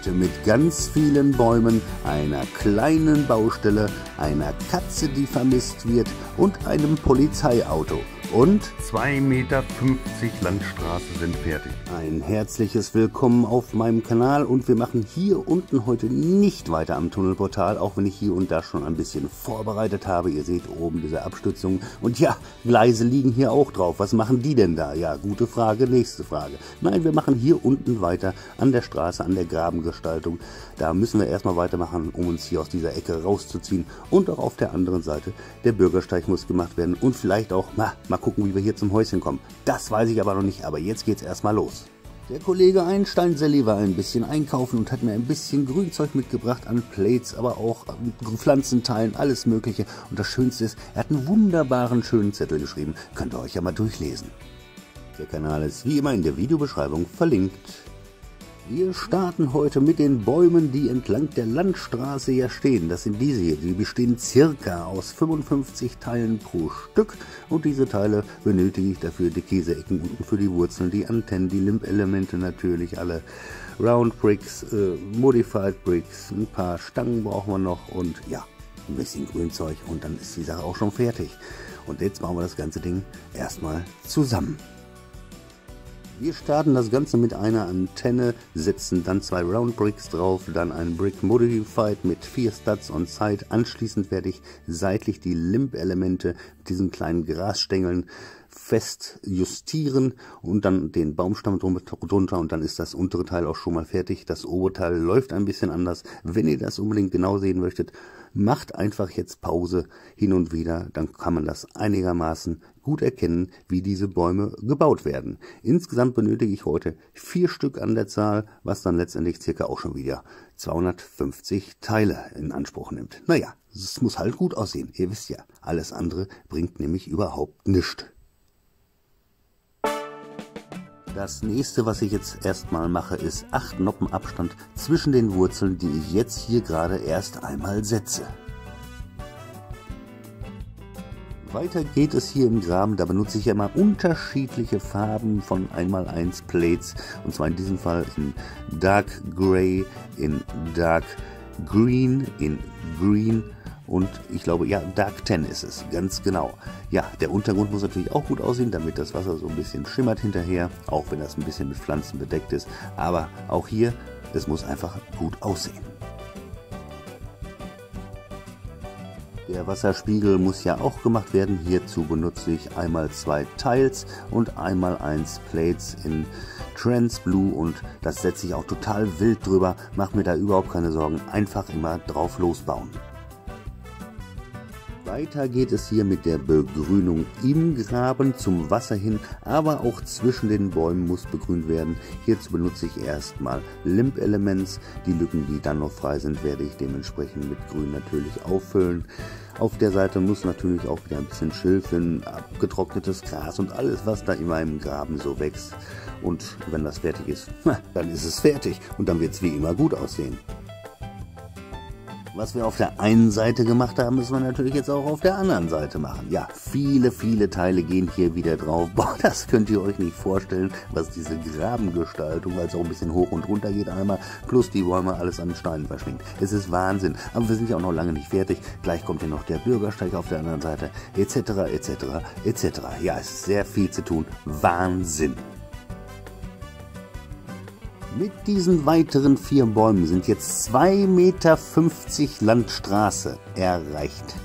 Heute mit ganz vielen Bäumen, einer kleinen Baustelle, einer Katze, die vermisst wird und einem Polizeiauto. Und 2,50 Meter Landstraße sind fertig. Ein herzliches Willkommen auf meinem Kanal und wir machen hier unten heute nicht weiter am Tunnelportal, auch wenn ich hier und da schon ein bisschen vorbereitet habe. Ihr seht oben diese Abstützung und ja, Gleise liegen hier auch drauf. Was machen die denn da? Ja, gute Frage, nächste Frage. Nein, wir machen hier unten weiter an der Straße, an der Grabengestaltung. Da müssen wir erstmal weitermachen, um uns hier aus dieser Ecke rauszuziehen. Und auch auf der anderen Seite, der Bürgersteig muss gemacht werden und vielleicht auch, mal gucken, wie wir hier zum Häuschen kommen. Das weiß ich aber noch nicht, aber jetzt geht's erstmal los. Der Kollege Einstein-Selli war ein bisschen einkaufen und hat mir ein bisschen Grünzeug mitgebracht an Plates, aber auch Pflanzenteilen, alles mögliche. Und das Schönste ist, er hat einen wunderbaren, schönen Zettel geschrieben. Könnt ihr euch ja mal durchlesen. Der Kanal ist wie immer in der Videobeschreibung verlinkt. Wir starten heute mit den Bäumen, die entlang der Landstraße ja stehen. Das sind diese hier. Die bestehen circa aus 55 Teilen pro Stück. Und diese Teile benötige ich dafür die Käseecken unten für die Wurzeln, die Antennen, die Limp-Elemente natürlich, alle Round Bricks, Modified Bricks, ein paar Stangen brauchen wir noch und ja, ein bisschen Grünzeug und dann ist die Sache auch schon fertig. Und jetzt bauen wir das ganze Ding erstmal zusammen. Wir starten das Ganze mit einer Antenne, setzen dann 2 Round Bricks drauf, dann ein Brick Modified mit 4 Studs on Side. Anschließend werde ich seitlich die Limp-Elemente mit diesen kleinen Grasstängeln fest justieren und dann den Baumstamm drunter und dann ist das untere Teil auch schon mal fertig. Das obere Teil läuft ein bisschen anders. Wenn ihr das unbedingt genau sehen möchtet, macht einfach jetzt Pause hin und wieder, dann kann man das einigermaßen gut erkennen, wie diese Bäume gebaut werden. Insgesamt benötige ich heute 4 Stück an der Zahl, was dann letztendlich circa auch schon wieder 250 Teile in Anspruch nimmt. Naja, es muss halt gut aussehen, ihr wisst ja, alles andere bringt nämlich überhaupt nichts. Das nächste, was ich jetzt erstmal mache, ist 8 Noppen Abstand zwischen den Wurzeln, die ich jetzt hier gerade erst einmal setze. Weiter geht es hier im Graben, da benutze ich ja immer unterschiedliche Farben von 1x1 Plates, und zwar in diesem Fall in Dark Gray, in Dark Green, in Green und ich glaube, ja, Dark 10 ist es, ganz genau. Ja, der Untergrund muss natürlich auch gut aussehen, damit das Wasser so ein bisschen schimmert hinterher, auch wenn das ein bisschen mit Pflanzen bedeckt ist. Aber auch hier, es muss einfach gut aussehen. Der Wasserspiegel muss ja auch gemacht werden. Hierzu benutze ich einmal 2 Tiles und einmal 1 Plates in Trans Blue und das setze ich auch total wild drüber. Mach mir da überhaupt keine Sorgen, einfach immer drauf losbauen. Weiter geht es hier mit der Begrünung im Graben zum Wasser hin, aber auch zwischen den Bäumen muss begrünt werden. Hierzu benutze ich erstmal Limp Elements. Die Lücken, die dann noch frei sind, werde ich dementsprechend mit Grün natürlich auffüllen. Auf der Seite muss natürlich auch wieder ein bisschen Schilf hin, abgetrocknetes Gras und alles, was da in meinem Graben so wächst. Und wenn das fertig ist, dann ist es fertig und dann wird es wie immer gut aussehen. Was wir auf der einen Seite gemacht haben, müssen wir natürlich jetzt auch auf der anderen Seite machen. Ja, viele Teile gehen hier wieder drauf. Boah, das könnt ihr euch nicht vorstellen, was diese Grabengestaltung, weil es auch ein bisschen hoch und runter geht einmal, plus die Bäume alles an Steinen verschlingt. Es ist Wahnsinn. Aber wir sind ja auch noch lange nicht fertig. Gleich kommt hier noch der Bürgersteig auf der anderen Seite, etc., etc., etc. Ja, es ist sehr viel zu tun. Wahnsinn. Mit diesen weiteren 4 Bäumen sind jetzt 2,50 Meter Landstraße erreicht.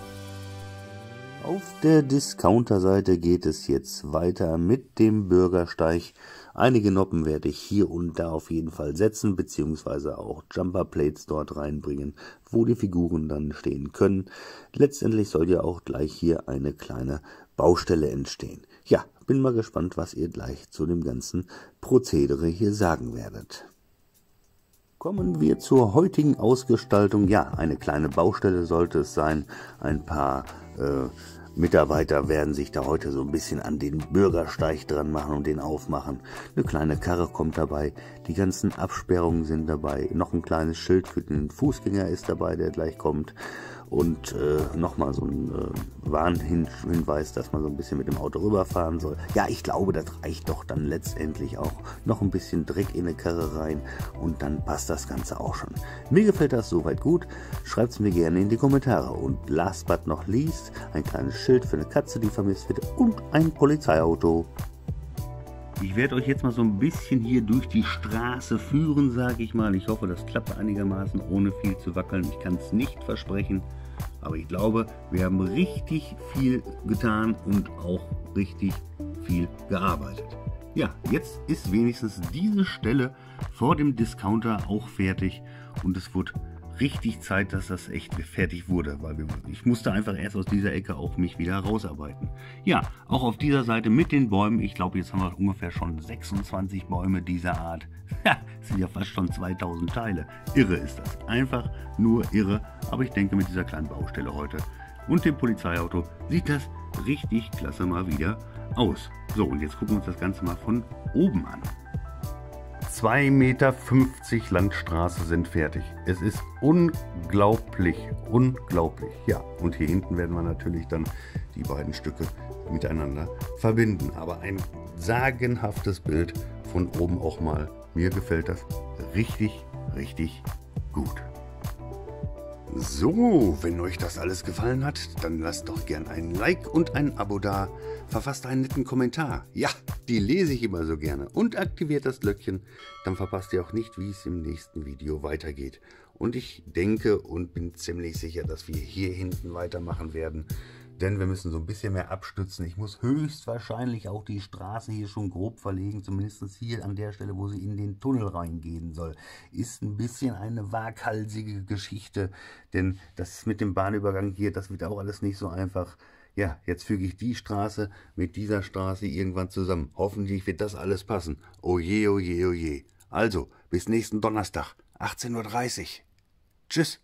Auf der Discounter-Seite geht es jetzt weiter mit dem Bürgersteig. Einige Noppen werde ich hier und da auf jeden Fall setzen, beziehungsweise auch Jumper Plates dort reinbringen, wo die Figuren dann stehen können. Letztendlich soll ja auch gleich hier eine kleine Baustelle entstehen. Ja, bin mal gespannt, was ihr gleich zu dem ganzen Prozedere hier sagen werdet. Kommen wir zur heutigen Ausgestaltung. Ja, eine kleine Baustelle sollte es sein. Ein paar Mitarbeiter werden sich da heute so ein bisschen an den Bürgersteig dran machen und den aufmachen. Eine kleine Karre kommt dabei, die ganzen Absperrungen sind dabei, noch ein kleines Schild für den Fußgänger ist dabei, der gleich kommt. und nochmal so ein Warnhinweis, dass man so ein bisschen mit dem Auto rüberfahren soll. Ja, ich glaube, das reicht doch dann letztendlich auch. Noch ein bisschen Dreck in eine Karre rein und dann passt das Ganze auch schon. Mir gefällt das soweit gut. Schreibt es mir gerne in die Kommentare. Und last but not least, ein kleines Schild für eine Katze, die vermisst wird und ein Polizeiauto. Ich werde euch jetzt mal so ein bisschen hier durch die Straße führen, sage ich mal. Ich hoffe, das klappt einigermaßen, ohne viel zu wackeln. Ich kann es nicht versprechen, aber ich glaube, wir haben richtig viel getan und auch richtig viel gearbeitet. Ja, jetzt ist wenigstens diese Stelle vor dem Discounter auch fertig und es wurde richtig Zeit, dass das echt fertig wurde, weil ich musste einfach erst aus dieser Ecke auch mich wieder rausarbeiten. Ja, auch auf dieser Seite mit den Bäumen, ich glaube, jetzt haben wir ungefähr schon 26 Bäume dieser Art. Ja, das sind ja fast schon 2000 Teile. Irre ist das, einfach nur irre, aber ich denke, mit dieser kleinen Baustelle heute und dem Polizeiauto sieht das richtig klasse mal wieder aus. So, und jetzt gucken wir uns das Ganze mal von oben an. 2,50 Meter Landstraße sind fertig. Es ist unglaublich, unglaublich. Ja, und hier hinten werden wir natürlich dann die beiden Stücke miteinander verbinden. Aber ein sagenhaftes Bild von oben auch mal. Mir gefällt das richtig, richtig gut. So, wenn euch das alles gefallen hat, dann lasst doch gern ein Like und ein Abo da. Verfasst einen netten Kommentar. Ja, die lese ich immer so gerne. Und aktiviert das Glöckchen, dann verpasst ihr auch nicht, wie es im nächsten Video weitergeht. Und ich denke und bin ziemlich sicher, dass wir hier hinten weitermachen werden. Denn wir müssen so ein bisschen mehr abstützen. Ich muss höchstwahrscheinlich auch die Straße hier schon grob verlegen. Zumindest hier an der Stelle, wo sie in den Tunnel reingehen soll. Ist ein bisschen eine waghalsige Geschichte. Denn das mit dem Bahnübergang hier, das wird auch alles nicht so einfach. Ja, jetzt füge ich die Straße mit dieser Straße irgendwann zusammen. Hoffentlich wird das alles passen. Oje, oje, oje. Also, bis nächsten Donnerstag, 18:30 Uhr. Tschüss.